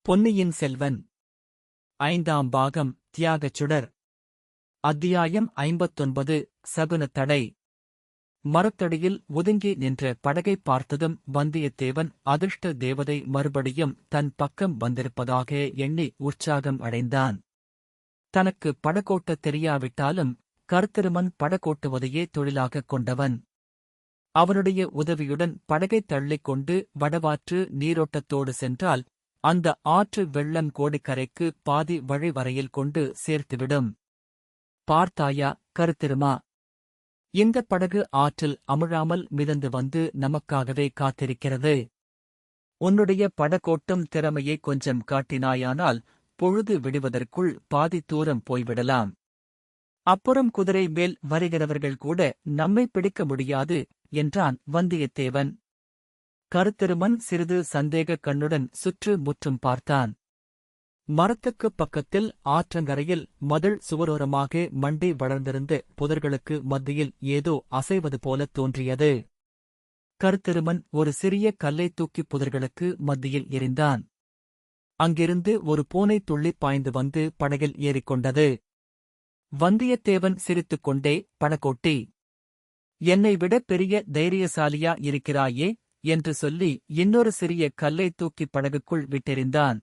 பொன்னியின் செல்வன் ஐந்தாம் பாகம் தியாகச் சுடர். அத்தியாயம் 59. சகுன தடை. மரத்தடியில் ஒதுங்கி நின்ற படகைப் பார்த்ததும் வந்தியத்தேவன் அதிர்ஷ்ட தேவதை மறுபடியும் தன் பக்கம் வந்திருப்பதாக எண்ணி உற்சாகம் அடைந்தான். தனக்கு படகோட்டத் தெரியாவிட்டாலும் கருத்திருமன் படகோட்டுவதையே தொழிலாகக் கொண்டவன். அவனுடைய உதவியுடன் படகைத் தள்ளிக் கொண்டு வடவாற்று நீரோட்டத்தோடு சென்றால் அந்த ஆற்று வெள்ளம் கோடிக்கரைக்கு பாதி வழி வரையில் கொண்டு சேர்த்துவிடும். பார்த்தாயா கருத்திருமா, இந்தப் படகு ஆற்றில் அமிழாமல் மிதந்து வந்து நமக்காகவே காத்திருக்கிறது. உன்னுடைய படகோட்டும் திறமையை கொஞ்சம் காட்டினாயானால் பொழுது விடுவதற்குள் பாதி தூரம் போய்விடலாம். அப்புறம் குதிரை மேல் வருகிறவர்கள் கூட நம்மை பிடிக்க முடியாது என்றான் வந்தியத்தேவன். கருத்திருமன் சிறிது சந்தேகக் கண்ணுடன் சுற்று முற்றும் பார்த்தான். மரத்துக்குப் பக்கத்தில் ஆற்றங்கரையில் மதில் சுவரோரமாக மண்டி வளர்ந்திருந்த புதர்களுக்கு மத்தியில் ஏதோ அசைவது போலத் தோன்றியது. கருத்திருமன் ஒரு சிறிய கல்லை தூக்கி புதர்களுக்கு மத்தியில் எறிந்தான். அங்கிருந்து ஒரு பூனை துள்ளிப் பாய்ந்து வந்து படகில் ஏறிக்கொண்டது. வந்தியத்தேவன் சிரித்துக் கொண்டே, படகோட்டி, என்னை விட பெரிய தைரியசாலியா இருக்கிறாயே என்று சொல்லி இன்னொரு சிறிய கல்லை தூக்கி படகுக்குள் விட்டெறிந்தான்.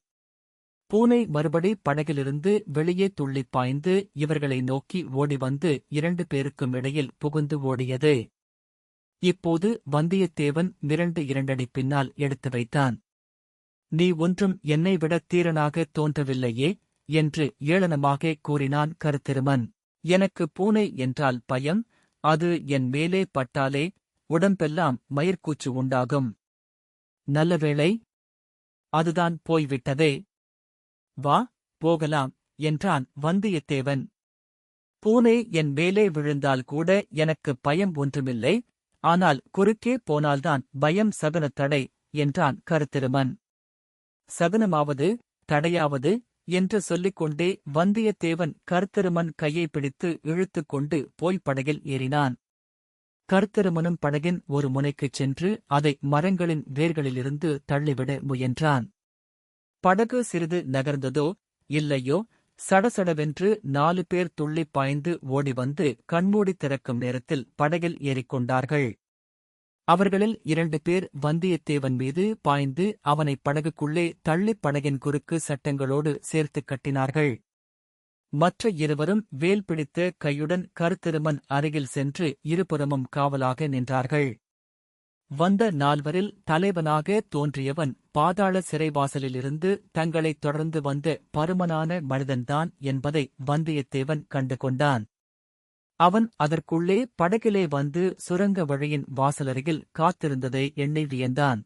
பூனை மறுபடி படகிலிருந்து வெளியே துள்ளிப் பாய்ந்து இவர்களை நோக்கி ஓடி வந்து 2 பேருக்கும் இடையில் புகுந்து ஓடியது. இப்போது வந்தியத்தேவன் மிரண்டு 2 அடி பின்னால் எடுத்து வைத்தான். நீ ஒன்றும் என்னை விட தீரனாக தோன்றவில்லையே என்று ஏளனமாக கூறினான் கருத்திருமன். எனக்கு பூனை என்றால் பயம். அது என் மேலே பட்டாலே உடம்பெல்லாம் மயிர்கூச்சு உண்டாகும். நல்லவேளை, அதுதான் போய்விட்டதே. வா, போகலாம் என்றான் வந்தியத்தேவன். பூனை என் மேலே விழுந்தால் கூட எனக்கு பயம் ஒன்றுமில்லை. ஆனால் குறுக்கே போனால்தான் பயம். சகுன தடை என்றான் கருத்திருமன். சகுனமாவது தடையாவது என்று சொல்லிக்கொண்டே வந்தியத்தேவன் கருத்திருமன் கையை பிடித்து இழுத்துக் கொண்டு போய் படகில் ஏறினான். கருத்திருமனும் படகின் ஒரு முனைக்குச் சென்று அதை மரங்களின் வேர்களிலிருந்து தள்ளிவிட முயன்றான். படகு சிறிது நகர்ந்ததோ இல்லையோ, சடசடவென்று 4 பேர் துள்ளிப் பாய்ந்து ஓடிவந்து கண்மூடி திறக்கும் நேரத்தில் படகில் ஏறிக்கொண்டார்கள். அவர்களில் 2 பேர் வந்தியத்தேவன் மீது பாய்ந்து அவனை படகுக்குள்ளே தள்ளிப் படகின் குறுக்கு சட்டங்களோடு சேர்த்துக் கட்டினார்கள். மற்ற 2வரும் வேல் பிடித்த கையுடன் கருத்திருமன் அருகில் சென்று இருபுறமும் காவலாக நின்றார்கள். வந்த 4வரில் தலைவனாக தோன்றியவன் பாதாள சிறைவாசலிலிருந்து தங்களைத் தொடர்ந்து வந்த பருமனான மனிதன்தான் என்பதை வந்தியத்தேவன் கண்டு கொண்டான். அவன் அதற்குள்ளே படகிலே வந்து சுரங்க வழியின் வாசலருகில் காத்திருந்ததை எண்ணி வியந்தான்.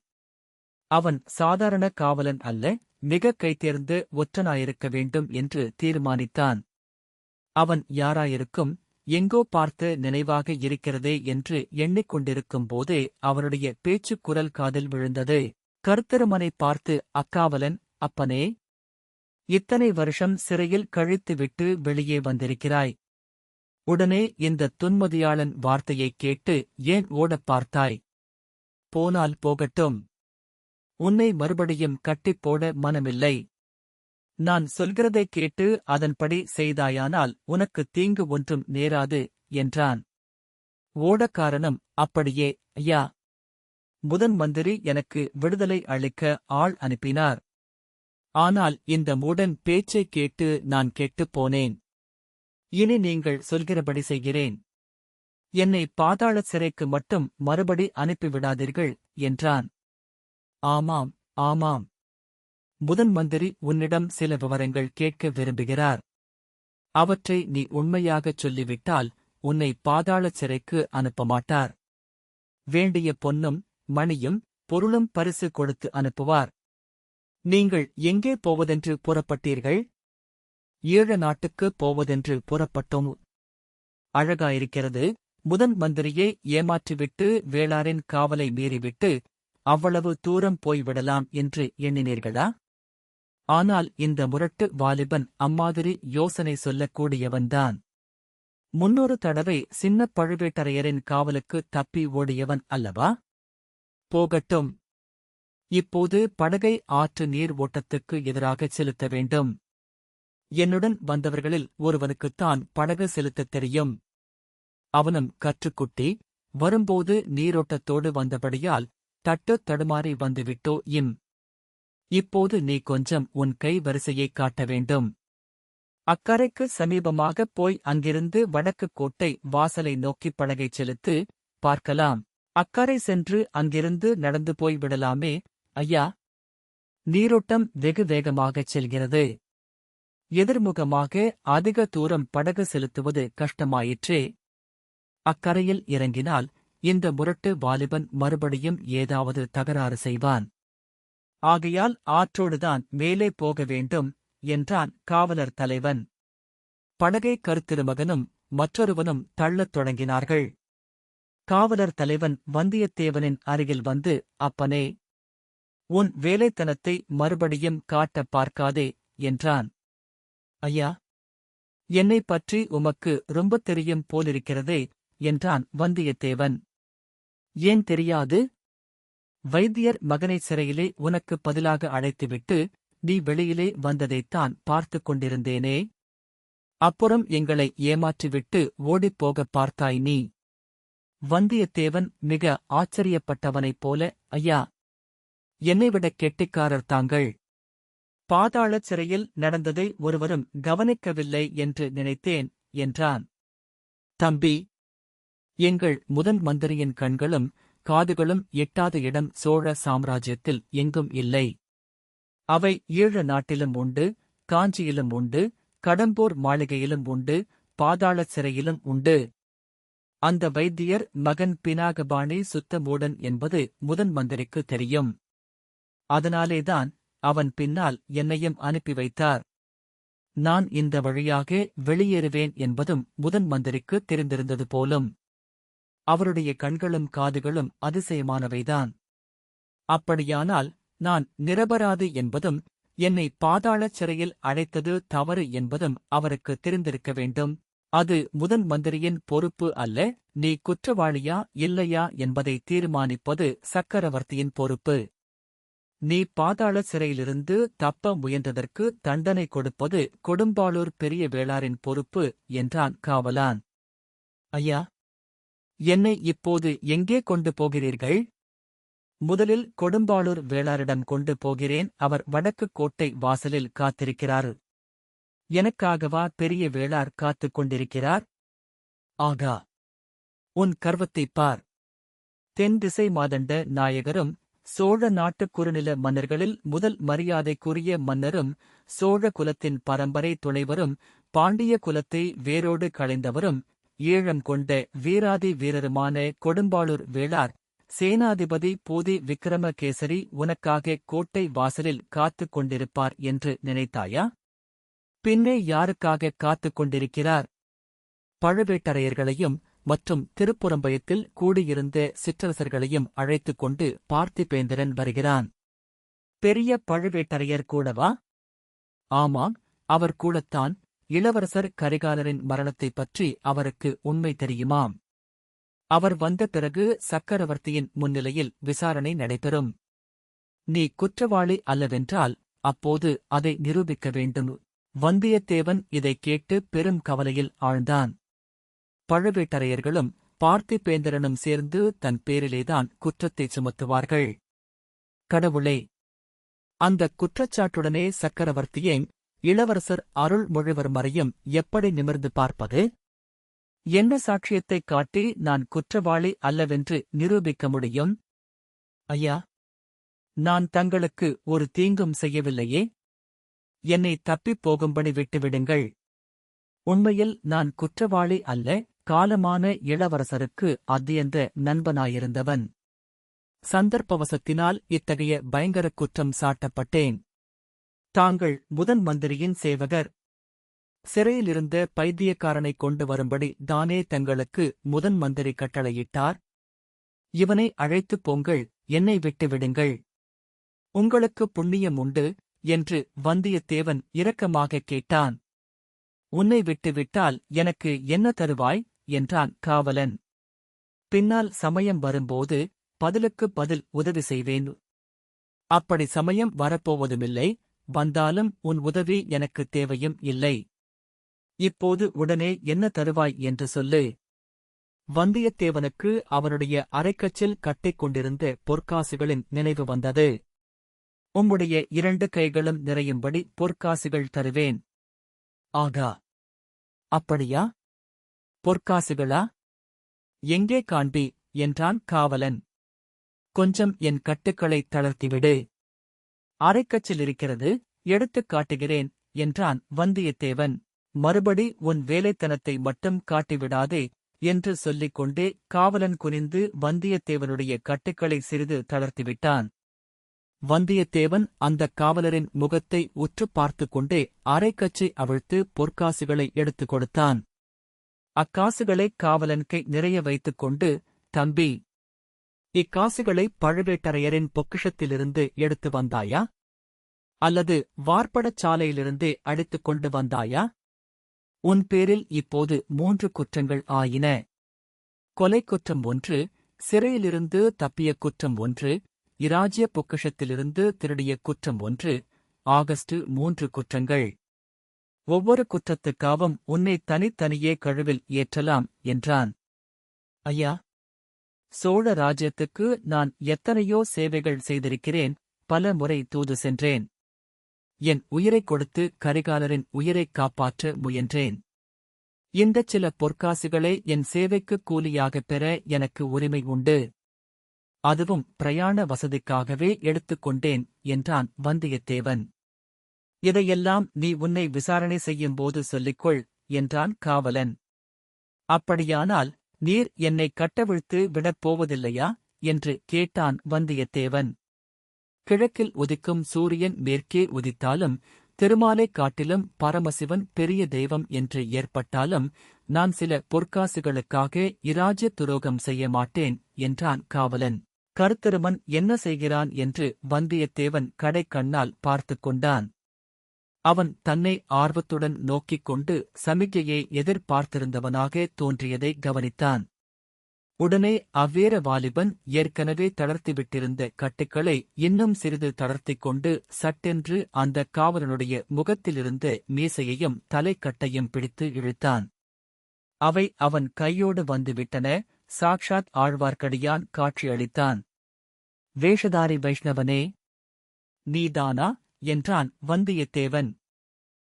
அவன் சாதாரண காவலன் அல்ல, மிக கைதேர்ந்த ஒற்றனாயிருக்க வேண்டும் என்று தீர்மானித்தான். அவன் யாராயிருக்கும், எங்கோ பார்த்த நினைவாக இருக்கிறதே என்று எண்ணிக்கொண்டிருக்கும் போதே அவனுடைய பேச்சுக் குரல் காதில் விழுந்தது. கருத்திருமனைப் பார்த்து, அக்காவலன், அப்பனே, இத்தனை வருஷம் சிறையில் கழித்துவிட்டு வெளியே வந்திருக்கிறாய். உடனே இந்த துன்மதியாளன் வார்த்தையைக் கேட்டு ஏன் ஓடப் பார்த்தாய்? போனால் போகட்டும். உன்னை மறுபடியும் கட்டிப்போட மனமில்லை. நான் சொல்கிறதைக் கேட்டு அதன்படி செய்தாயானால் உனக்கு தீங்கு ஒன்றும் நேராது என்றான். ஓடக்காரனும், அப்படியே ஐயா. முதன் மந்திரி எனக்கு விடுதலை அளிக்க ஆள் அனுப்பினார். ஆனால் இந்த மூடன் பேச்சைக் கேட்டு நான் கெட்டுப் போனேன். இனி நீங்கள் சொல்கிறபடி செய்கிறேன். என்னை பாதாள சிறைக்கு மட்டும் மறுபடி அனுப்பிவிடாதீர்கள் என்றான். ஆமாம், ஆமாம். முதன் மந்திரி உன்னிடம் சில விவரங்கள் கேட்க விரும்புகிறார். அவற்றை நீ உண்மையாகச் சொல்லிவிட்டால் உன்னை பாதாள சிறைக்கு அனுப்பமாட்டார். வேண்டிய பொன்னும் மணியும் பொருளும் பரிசு கொடுத்து அனுப்புவார். நீங்கள் எங்கே போவதென்று புறப்பட்டீர்கள்? ஈழ நாட்டுக்குப் போவதென்று புறப்பட்டோம். அழகாயிருக்கிறது. முதன் மந்திரியை ஏமாற்றிவிட்டு வேளாரின் காவலை மீறிவிட்டு அவ்வளவு தூரம் போய்விடலாம் என்று எண்ணினீர்களா? ஆனால் இந்த முரட்டு வாலிபன் அம்மாதிரி யோசனை சொல்லக்கூடியவன்தான். 300 தடவை சின்னப் பழுவேட்டரையரின் காவலுக்கு தப்பி ஓடியவன் அல்லவா? போகட்டும். இப்போது படகை ஆற்று நீர் ஓட்டத்துக்கு எதிராகச் செலுத்த வேண்டும். என்னுடன் வந்தவர்களில் ஒருவனுக்குத்தான் படகு செலுத்தத் தெரியும். அவனும் கற்றுக்குட்டி, வரும்போது நீரோட்டத்தோடு வந்தபடியால் தட்டுத் தடுமாறி வந்துவிட்டோ இம். இப்போது நீ கொஞ்சம் உன் கை வரிசையைக் காட்ட வேண்டும். அக்கரைக்கு சமீபமாகப் போய் அங்கிருந்து வடக்குக் கோட்டை வாசலை நோக்கிப் படகைச் செலுத்து, பார்க்கலாம். அக்கரை சென்று அங்கிருந்து நடந்து போய் விடலாமே, ஐயா. நீரோட்டம் வெகு வேகமாகச் செல்கிறது. எதிர்முகமாக அதிக தூரம் படகு செலுத்துவது கஷ்டமாயிற்றே. அக்கரையில் இறங்கினால் இந்த முரட்டு வாலிபன் மறுபடியும் ஏதாவது தகராறு செய்வான். ஆகையால் ஆற்றோடுதான் மேலே போக வேண்டும் என்றான் காவலர் தலைவன். படகை கருத்திருமகனும் மற்றொருவனும் தள்ளத் தொடங்கினார்கள். காவலர் தலைவன் வந்தியத்தேவனின் அருகில் வந்து, அப்பனே, உன் வேலைத்தனத்தை மறுபடியும் காட்டப் பார்க்காதே என்றான். ஐயா, என்னைப் பற்றி உமக்கு ரொம்ப தெரியும் போலிருக்கிறதே என்றான் வந்தியத்தேவன். ஏன் தெரியாது? வைத்தியர் மகனை சிறையிலே உனக்கு பதிலாக அழைத்துவிட்டு நீ வெளியிலே வந்ததைத்தான் பார்த்துக் கொண்டிருந்தேனே. அப்புறம் எங்களை ஏமாற்றிவிட்டு ஓடிப்போகப் பார்த்தாய் நீ. வந்தியத்தேவன் மிக ஆச்சரியப்பட்டவனைப் போல, ஐயா, என்னைவிடக் கெட்டிக்காரர் தாங்கள். பாதாளச் சிறையில் நடந்ததை ஒருவரும் கவனிக்கவில்லை என்று நினைத்தேன் என்றான். தம்பி, எங்கள் முதன் மந்திரியின் கண்களும் காதுகளும் எட்டாத இடம் சோழ சாம்ராஜ்யத்தில் எங்கும் இல்லை. அவை ஈழ நாட்டிலும் உண்டு, காஞ்சியிலும் உண்டு, கடம்பூர் மாளிகையிலும் உண்டு, பாதாளச் சிறையிலும் உண்டு. அந்த வைத்தியர் மகன் பினாகபாணி சுத்த மூடன் என்பது முதன் மந்திரிக்கு தெரியும். அதனாலேதான் அவன் பின்னால் என்னையும் அனுப்பி வைத்தார். நான் இந்த வழியாக வெளியேறுவேன் என்பதும் முதன் மந்திரிக்கு தெரிந்திருந்தது போலும். அவருடைய கண்களும் காதுகளும் அதிசயமானவைதான். அப்படியானால் நான் நிரபராதி என்பதும் என்னை பாதாளச் சிறையில் அடைத்தது தவறு என்பதும் அவருக்கு தெரிந்திருக்க வேண்டும். அது முதன் மந்திரியின் பொறுப்பு அல்ல. நீ குற்றவாளியா இல்லையா என்பதை தீர்மானிப்பது சக்கரவர்த்தியின் பொறுப்பு. நீ பாதாள சிறையிலிருந்து தப்ப முயன்றதற்கு தண்டனை கொடுப்பது கொடும்பாளூர் பெரிய வேளாரின் பொறுப்பு என்றான் காவலான். ஐயா, என்னை இப்போது எங்கே கொண்டு போகிறீர்கள்? முதலில் கொடும்பாளூர் வேளாரிடம் கொண்டு போகிறேன். அவர் வடக்குக் கோட்டை வாசலில் காத்திருக்கிறார். எனக்காகவா பெரிய வேளார் காத்துக் கொண்டிருக்கிறார்? ஆகா, உன் கர்வத்தைப் பார். தென் திசை மாதண்ட நாயகரும் சோழ நாட்டுக் குறுநில மன்னர்களில் முதல் மரியாதைக்குரிய மன்னரும் சோழ குலத்தின் பரம்பரை துணைவரும் பாண்டிய குலத்தை வேரோடு களைந்தவரும் ஈழம் கொண்ட வீராதி வீரருமான கொடும்பாளூர் வேளார் சேனாதிபதி பூதி விக்கிரமகேசரி உனக்காக கோட்டை வாசலில் காத்துக் கொண்டிருப்பார் என்று நினைத்தாயா? பின்னே யாருக்காக காத்துக் கொண்டிருக்கிறார்? பழுவேட்டரையர்களையும் மற்றும் திருப்புறம்பயத்தில் கூடியிருந்த சிற்றரசர்களையும் அழைத்துக் கொண்டு பார்த்திபேந்திரன் வருகிறான். பெரிய பழுவேட்டரையர் கூடவா? ஆமாம், அவர் கூடத்தான். இளவரசர் கரிகாலரின் மரணத்தைப் பற்றி அவருக்கு உண்மை தெரியுமாம். அவர் வந்த பிறகு சக்கரவர்த்தியின் முன்னிலையில் விசாரணை நடைபெறும். நீ குற்றவாளி அல்லவென்றால் அப்போது அதை நிரூபிக்க வேண்டும். வந்தியத்தேவன் இதைக் கேட்டு பெரும் கவலையில் ஆழ்ந்தான். பழுவேட்டரையர்களும் பார்த்திபேந்திரனும் சேர்ந்து தன் பேரிலேதான் குற்றத்தைச் சுமத்துவார்கள். கடவுளே! அந்தக் குற்றச்சாட்டுடனே சக்கரவர்த்தியை இளவரசர் அருள்மொழிவர்மரையும் எப்படி நிமிர்ந்து பார்ப்பது? என்ன சாட்சியத்தைக் காட்டி நான் குற்றவாளி அல்லவென்று நிரூபிக்க முடியும்? ஐயா, நான் தங்களுக்கு ஒரு தீங்கும் செய்யவில்லையே. என்னை தப்பிப் போகும்படி விட்டுவிடுங்கள். உண்மையில் நான் குற்றவாளி அல்ல, காலமான இளவரசருக்கு அத்தியந்த நண்பனாயிருந்தவன். சந்தர்ப்பவசத்தினால் இத்தகைய பயங்கரக் குற்றம் சாட்டப்பட்டேன். தாங்கள் முதன் மந்திரியின் சேவகர். சிறையிலிருந்த பைத்தியக்காரனைக் கொண்டு வரும்படி தானே தங்களுக்கு முதன் மந்திரி கட்டளையிட்டார். இவனை அழைத்துப் போங்கள், என்னை விட்டுவிடுங்கள். உங்களுக்கு புண்ணியம் உண்டு என்று வந்தியத்தேவன் இரக்கமாகக் கேட்டான். உன்னை விட்டுவிட்டால் எனக்கு என்ன தருவாய் என்றான் காவலன். பின்னால் சமயம் வரும்போது பதிலுக்குப் பதில் உதவி செய்வேன். அப்படி சமயம் வரப்போவதுமில்லை, வந்தாலும் உன் உதவி எனக்கு தேவையும் இல்லை. இப்போது உடனே என்ன தருவாய் என்று சொல்லு. வந்தியத்தேவனுக்கு அவனுடைய அரைக்கச்சில் கட்டிக் கொண்டிருந்த பொற்காசுகளின் நினைவு வந்தது. உம்முடைய 2 கைகளும் நிறையும்படி பொற்காசுகள் தருவேன். ஆகா, அப்படியா? பொற்காசுகளா? எங்கே காண்பி என்றான் காவலன். கொஞ்சம் என் கட்டுக்களை தளர்த்திவிடு. அரைக்கச்சில் இருக்கிறது, எடுத்துக் காட்டுகிறேன் என்றான் வந்தியத்தேவன். மறுபடி உன் வேலைத்தனத்தை மட்டும் காட்டிவிடாதே என்று சொல்லிக் கொண்டே காவலன் குனிந்து வந்தியத்தேவனுடைய கட்டுக்களை சிறிது தளர்த்திவிட்டான். வந்தியத்தேவன் அந்தக் காவலரின் முகத்தை உற்றுப் பார்த்துக் கொண்டே அரைக்கச்சை அவிழ்த்து பொற்காசுகளை எடுத்துக் கொடுத்தான். அக்காசுகளைக் காவலன் கை நிறைய வைத்துக் கொண்டு, தம்பி, இக்காசுகளை பழுவேட்டரையரின் பொக்கிஷத்திலிருந்து எடுத்து வந்தாயா? அல்லது வார்ப்படச் சாலையிலிருந்தே அடித்துக் கொண்டு வந்தாயா? உன் பேரில் இப்போது 3 குற்றங்கள் ஆயின. கொலை குற்றம் 1, சிறையிலிருந்து தப்பிய குற்றம் 1, இராஜ்ய பொக்கிஷத்திலிருந்து திருடிய குற்றம் 1 ஆகஸ்ட் 3 குற்றங்கள். ஒவ்வொரு குற்றத்துக்காவும் உன்னை தனித்தனியே கழுவில் ஏற்றலாம் என்றான். ஐயா, சோழ ராஜ்யத்துக்கு நான் எத்தனையோ சேவைகள் செய்திருக்கிறேன், பல முறை தூது சென்றேன். என் உயிரைக் கொடுத்து கரிகாலரின் உயிரைக் காப்பாற்ற முயன்றேன். இந்தச் சில பொற்காசுகளை என் சேவைக்குக் கூலியாகப் பெற எனக்கு உரிமை உண்டு. அதுவும் பிரயாண வசதிக்காகவே எடுத்துக்கொண்டேன் என்றான் வந்தியத்தேவன். இதையெல்லாம் நீ உன்னை விசாரணை செய்யும்போது சொல்லிக்கொள் என்றான் காவலன். அப்படியானால் நீர் என்னை கட்டவிழ்த்து விடப் போவதில்லையா என்று கேட்டான் வந்தியத்தேவன். கிழக்கில் உதிக்கும் சூரியன் மேற்கே உதித்தாலும், திருமாலைக் காட்டிலும் பரமசிவன் பெரிய தெய்வம் என்று ஏற்பட்டாலும், நான் சில பொற்காசுகளுக்காக இராஜ்ய துரோகம் செய்ய மாட்டேன் என்றான் காவலன். கருத்திருமன் என்ன செய்கிறான் என்று வந்தியத்தேவன் கடைக்கண்ணால் பார்த்துக் கொண்டான். அவன் தன்னை ஆர்வத்துடன் நோக்கிக் கொண்டு சமிக்ஞையை எதிர்பார்த்திருந்தவனாக தோன்றியதை கவனித்தான். உடனே அவ்வேர வாலிபன் ஏற்கனவே தளர்த்திவிட்டிருந்த கட்டுக்களை இன்னும் சிறிது தளர்த்திக் கொண்டு சட்டென்று அந்தக் காவலனுடைய முகத்திலிருந்த மீசையையும் தலைக்கட்டையும் பிடித்து இழுத்தான். அவை அவன் கையோடு வந்துவிட்டன. சாக்ஷாத் ஆழ்வார்க்கடியான் காட்சியளித்தான். வேஷதாரி வைஷ்ணவனே, நீதானா என்றான் வந்தியத்தேவன்.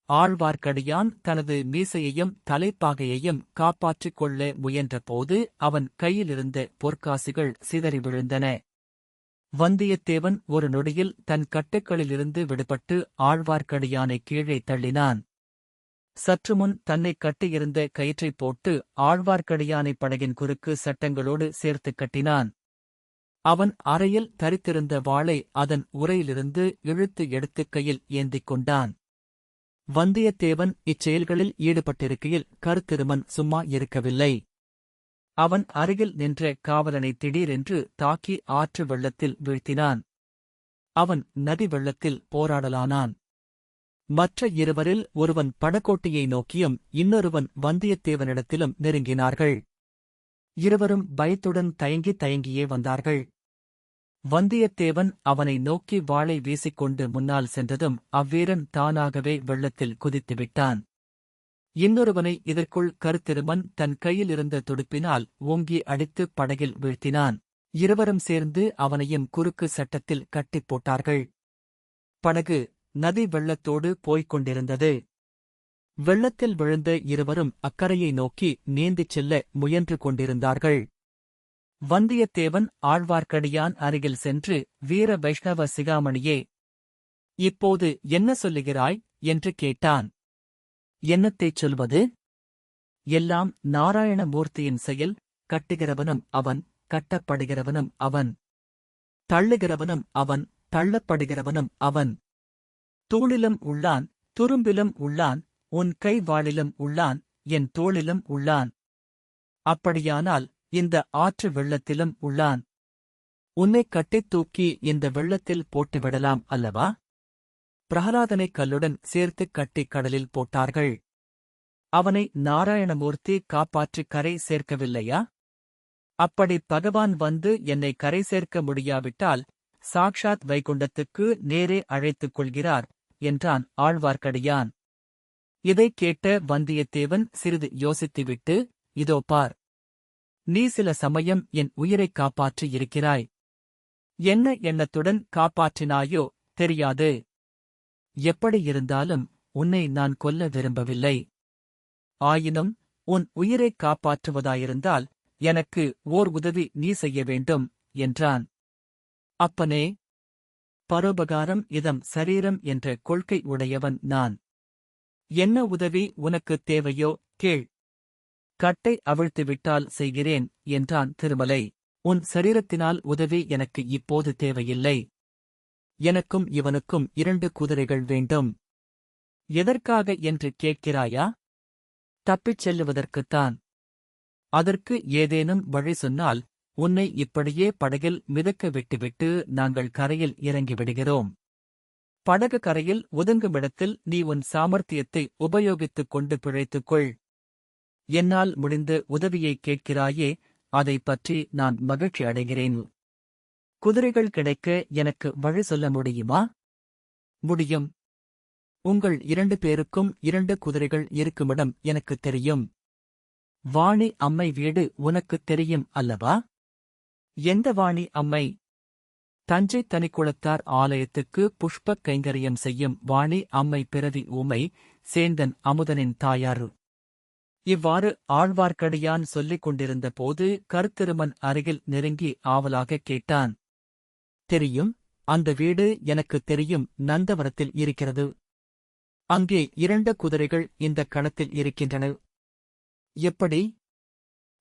ஆழ்வார்க்கடியான் தனது மீசையையும் தலைப்பாகையையும் காப்பாற்றிக் கொள்ள முயன்றபோது அவன் கையிலிருந்த பொற்காசுகள் சிதறி விழுந்தன. வந்தியத்தேவன் ஒரு நொடியில் தன் கட்டுக்களிலிருந்து விடுபட்டு ஆழ்வார்க்கடியானை கீழே தள்ளினான். சற்றுமுன் தன்னைக் கட்டியிருந்த கயிற்றைப் போட்டு ஆழ்வார்க்கடியானை படகின் குறுக்கு சட்டங்களோடு சேர்த்துக் கட்டினான். அவன் அறையில் தரித்திருந்த வாளை அதன் உறையிலிருந்து இழுத்து எடுத்து கையில் ஏந்திக் கொண்டான். வந்தியத்தேவன் இச்செயல்களில் ஈடுபட்டிருக்கையில் கருத்திருமன் சும்மா இருக்கவில்லை. அவன் அருகில் நின்ற காவலனை திடீரென்று தாக்கி ஆற்று வெள்ளத்தில் வீழ்த்தினான். அவன் நதி வெள்ளத்தில் போராடலானான். மற்ற இருவரில் ஒருவன் படகோட்டியை நோக்கியும் இன்னொருவன் வந்தியத்தேவனிடத்திலும் நெருங்கினார்கள். இருவரும் பயத்துடன் தயங்கியே வந்தார்கள். வந்தியத்தேவன் அவனை நோக்கி வாளை வீசிக்கொண்டு முன்னால் சென்றதும் அவ்வீரன் தானாகவே வெள்ளத்தில் குதித்துவிட்டான். இன்னொருவனை இதற்குள் கருத்திருமன் தன் கையிலிருந்த துடுப்பினால் ஓங்கி அடித்து படகில் வீழ்த்தினான். இருவரும் சேர்ந்து அவனையும் குறுக்கு சட்டத்தில் கட்டிப் போட்டார்கள். படகு நதி வெள்ளத்தோடு போய்க் கொண்டிருந்தது. வெள்ளத்தில் விழுந்த இருவரும் அக்கரையை நோக்கி நீந்திச் செல்ல முயன்று கொண்டிருந்தார்கள். வந்தியத்தேவன் ஆழ்வார்க்கடியான் அருகில் சென்று, வீர வைஷ்ணவ சிகாமணியே, இப்போது என்ன சொல்லுகிறாய் என்று கேட்டான். என்னத்தைச் சொல்வது? எல்லாம் நாராயணமூர்த்தியின் செயல். கட்டுகிறவனும் அவன், கட்டப்படுகிறவனும் அவன். தள்ளுகிறவனும் அவன், தள்ளப்படுகிறவனும் அவன். தூணிலும் உள்ளான், துரும்பிலும் உள்ளான், உன் கை வாளிலும் உள்ளான், என் தோளிலும் உள்ளான். அப்படியானால் இந்த ஆற்று வெள்ளத்திலும் உள்ளான். உன்னைக் கட்டித் தூக்கி இந்த வெள்ளத்தில் போட்டுவிடலாம் அல்லவா? பிரகலாதனைக் கல்லுடன் சேர்த்துக் கட்டிக் கடலில் போட்டார்கள். அவனை நாராயணமூர்த்தி காப்பாற்றிக் கரை சேர்க்கவில்லையா? அப்படி பகவான் வந்து என்னை கரை சேர்க்க முடியாவிட்டால் சாக்ஷாத் வைகுண்டத்துக்கு நேரே அழைத்துக் கொள்கிறார் என்றான் ஆழ்வார்க்கடியான். இதைக் கேட்ட வந்தியத்தேவன் சிறிது யோசித்துவிட்டு, இதோ பார், நீ சில சமயம் என் உயிரைக் காப்பாற்றி இருக்கிறாய். என்ன எண்ணத்துடன் காப்பாற்றினாயோ தெரியாது. எப்படியிருந்தாலும் உன்னை நான் கொல்ல விரும்பவில்லை. ஆயினும் உன் உயிரைக் காப்பாற்றுவதாயிருந்தால் எனக்கு ஓர் உதவி நீ செய்ய வேண்டும் என்றான். அப்பனே, பரோபகாரம் இதம் சரீரம் என்ற கொள்கை உடையவன் நான். என்ன உதவி உனக்குத் தேவையோ கேள். கட்டை அவிழ்த்துவிட்டால் செய்கிறேன் என்றான் திருமலை. உன் சரீரத்தினால் உதவி எனக்கு இப்போது தேவையில்லை. எனக்கும் இவனுக்கும் 2 குதிரைகள் வேண்டும். எதற்காக என்று கேட்கிறாயா? தப்பிச் செல்லுவதற்குத்தான். அதற்கு ஏதேனும் வழி சொன்னால் உன்னை இப்படியே படகில் மிதக்க விட்டுவிட்டு நாங்கள் கரையில் இறங்கிவிடுகிறோம். படகு கரையில் ஒதுங்குமிடத்தில் நீ உன் சாமர்த்தியத்தை உபயோகித்துக் கொண்டு பிழைத்துக்கொள். என்னால் முடிந்த உதவியைக் கேட்கிறாயே, அதைப் பற்றி நான் மகிழ்ச்சி அடைகிறேன். குதிரைகள் கிடைக்க எனக்கு வழி சொல்ல முடியுமா? முடியும். உங்கள் 2 பேருக்கும் 2 குதிரைகள் இருக்குமிடம் எனக்குத் தெரியும். வாணி அம்மை வீடு உனக்குத் தெரியும் அல்லவா? எந்த வாணி அம்மை? தஞ்சை தனிக்குளத்தார் ஆலயத்துக்கு புஷ்பக் கைங்கரியம் செய்யும் வாணி அம்மை பிறவி ஊமை, சேந்தன் அமுதனின் தாயாரு. இவ்வாறு ஆழ்வார்க்கடியான் சொல்லிக் கொண்டிருந்த போது கருத்திருமன் அருகில் நெருங்கி ஆவலாகக் கேட்டான். தெரியும், அந்த வீடு எனக்குத் தெரியும். நந்தவரத்தில் இருக்கிறது. அங்கே 2 குதிரைகள் இந்தக் களத்தில் இருக்கின்றன. எப்படி?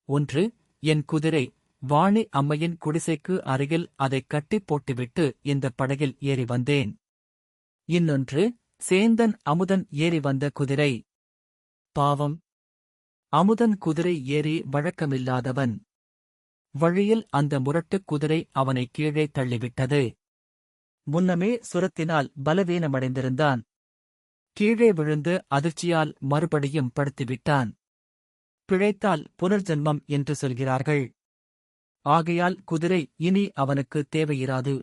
ஒன்று என் குதிரை. வாணி அம்மையின் குடிசைக்கு அருகில் அதைக் கட்டிப் போட்டுவிட்டு இந்தப் படகில் ஏறி வந்தேன். இன்னொன்று சேந்தன் அமுதன் ஏறி வந்த குதிரை. பாவம், அமுதன் குதிரை ஏறி வழக்கமில்லாதவன். வழியில் அந்த முரட்டுக் குதிரை அவனை கீழே தள்ளிவிட்டது. முன்னமே சுரத்தினால் பலவீனமடைந்திருந்தான். கீழே விழுந்து அதிர்ச்சியால் மறுபடியும் படுத்துவிட்டான். பிழைத்தால் புனர்ஜன்மம் என்று சொல்கிறார்கள். ஆகையால் குதிரை இனி அவனுக்கு தேவையிராது.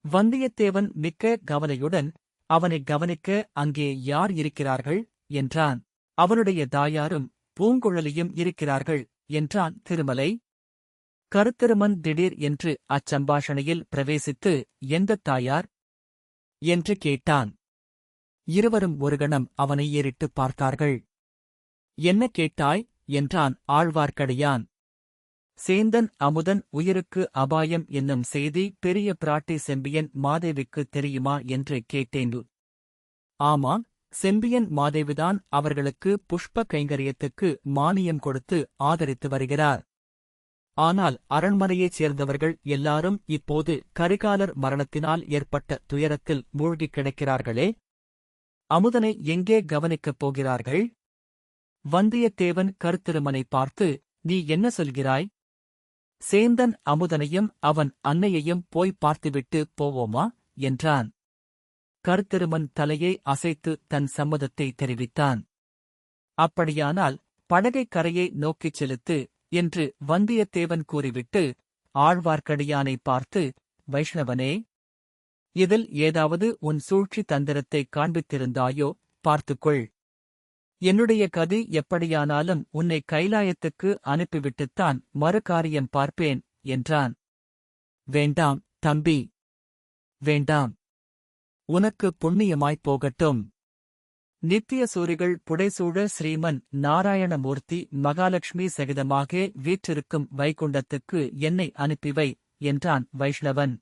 வந்தியத்தேவன் மிக்க கவலையுடன், அவனை கவனிக்க அங்கே யார் இருக்கிறார்கள் என்றான். அவனுடைய தாயாரும் பூங்குழலியும் இருக்கிறார்கள் என்றான் திருமலை. கருத்திருமன் திடீர் என்று அச்சம்பாஷணையில் பிரவேசித்து, எந்தத் தாயார் என்று கேட்டான். இருவரும் ஒரு கணம் அவனை ஏறிட்டுப் பார்த்தார்கள். என்ன கேட்டாய் என்றான் ஆழ்வார்க்கடியான். சேந்தன் அமுதன் உயிருக்கு அபாயம் என்னும் செய்தி பெரிய பிராட்டி செம்பியன் மாதேவிக்குத் தெரியுமா என்று கேட்டேன். ஆமாம், செம்பியன் மாதேவிதான் அவர்களுக்கு புஷ்ப கைங்கரியத்துக்கு மானியம் கொடுத்து ஆதரித்து வருகிறார். ஆனால் அரண்மனையைச் சேர்ந்தவர்கள் எல்லாரும் இப்போது கரிகாலர் மரணத்தினால் ஏற்பட்ட துயரத்தில் மூழ்கிக் கிடக்கிறார்களே. அமுதனை எங்கே கவனிக்கப் போகிறார்கள்? வந்தியத்தேவன் கருத்திருமனை பார்த்து, நீ என்ன சொல்கிறாய்? சேந்தன் அமுதனையும் அவன் அன்னையையும் போய் பார்த்துவிட்டு போவோமா என்றான். கருத்திருமன் தலையை அசைத்து தன் சம்மதத்தை தெரிவித்தான். அப்படியானால் படகைக் கரையை நோக்கிச் செலுத்து என்று வந்தியத்தேவன் கூறிவிட்டு ஆழ்வார்க்கடியானை பார்த்து, வைஷ்ணவனே, இதில் ஏதாவது உன் சூழ்ச்சி தந்திரத்தைக் காண்பித்திருந்தாயோ பார்த்துக்கொள். என்னுடைய கதி எப்படியானாலும் உன்னை கைலாயத்துக்கு அனுப்பிவிட்டுத்தான் மறுகாரியம் பார்ப்பேன் என்றான். வேண்டாம் தம்பி, வேண்டாம். உனக்கு புண்ணியமாய்ப் போகட்டும். நித்திய சூரிகள் புடைசூழ ஸ்ரீமன் நாராயணமூர்த்தி மகாலட்சுமி சகிதமாக வீற்றிருக்கும் வைகுண்டத்துக்கு என்னை அனுப்பிவை என்றான் வைஷ்ணவன்.